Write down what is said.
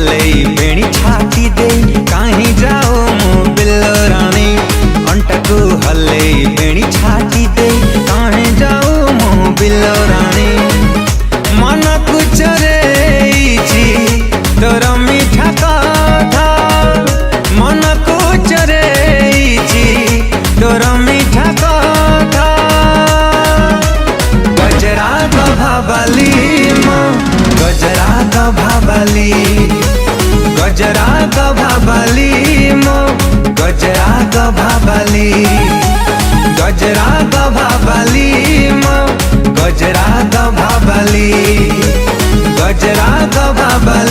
हल्ले बेणी छाती दे कहीं जाओ मो बिल्लो रानी अंटकू हल्ले बेणी छाती दे कहीं जाओ मो बिल्लो रानी मन कुचरे तोर मीठा कथा मन कुचरे तोर मीठा कथा गजरा गभाबाली मो गजरा गभाबाली गजरा गभाबाली मो गजरा गभाबाली गजरा गभाबाली मो गजरा गभाबाली गजरा गभाबाली।